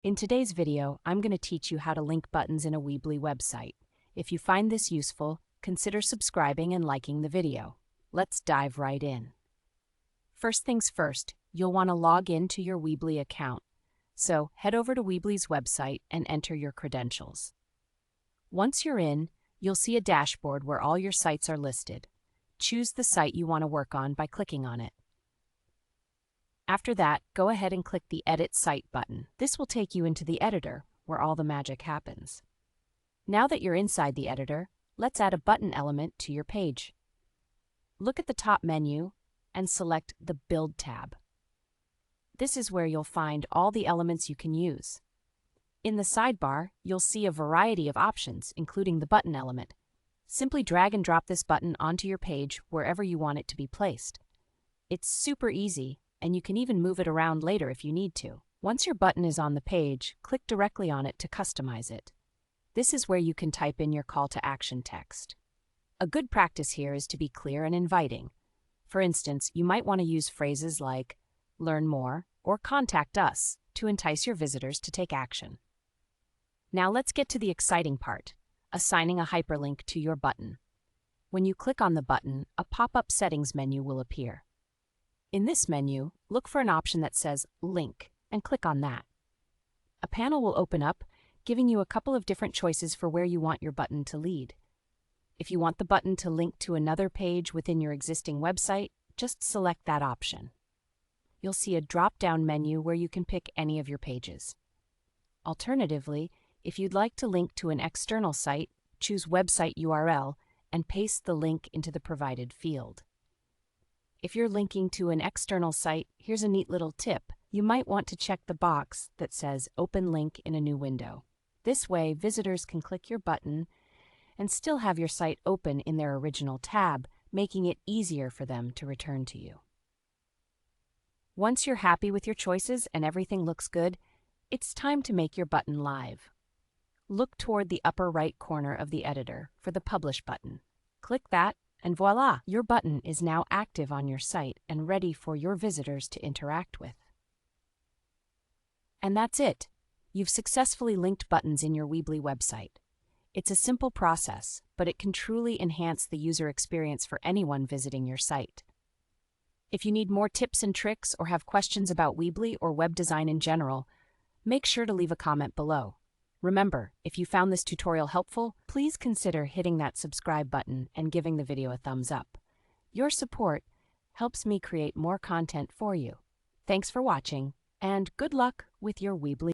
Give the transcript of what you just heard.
In today's video, I'm going to teach you how to link buttons in a Weebly website. If you find this useful, consider subscribing and liking the video. Let's dive right in. First things first, you'll want to log in to your Weebly account. So head over to Weebly's website and enter your credentials. Once you're in, you'll see a dashboard where all your sites are listed. Choose the site you want to work on by clicking on it. After that, go ahead and click the Edit Site button. This will take you into the editor, where all the magic happens. Now that you're inside the editor, let's add a button element to your page. Look at the top menu and select the Build tab. This is where you'll find all the elements you can use. In the sidebar, you'll see a variety of options, including the button element. Simply drag and drop this button onto your page wherever you want it to be placed. It's super easy, and you can even move it around later if you need to. Once your button is on the page, click directly on it to customize it. This is where you can type in your call to action text. A good practice here is to be clear and inviting. For instance, you might want to use phrases like "learn more" or "contact us" to entice your visitors to take action. Now let's get to the exciting part, assigning a hyperlink to your button. When you click on the button, a pop-up settings menu will appear. In this menu, look for an option that says Link and click on that. A panel will open up, giving you a couple of different choices for where you want your button to lead. If you want the button to link to another page within your existing website, just select that option. You'll see a drop-down menu where you can pick any of your pages. Alternatively, if you'd like to link to an external site, choose Website URL and paste the link into the provided field. If you're linking to an external site, here's a neat little tip. You might want to check the box that says Open Link in a new window. This way, visitors can click your button and still have your site open in their original tab, making it easier for them to return to you. Once you're happy with your choices and everything looks good, it's time to make your button live. Look toward the upper right corner of the editor for the Publish button. Click that, and voila! Your button is now active on your site and ready for your visitors to interact with. And that's it. You've successfully linked buttons in your Weebly website. It's a simple process, but it can truly enhance the user experience for anyone visiting your site. If you need more tips and tricks or have questions about Weebly or web design in general, make sure to leave a comment below. Remember, if you found this tutorial helpful, please consider hitting that subscribe button and giving the video a thumbs up. Your support helps me create more content for you. Thanks for watching, and good luck with your Weebly.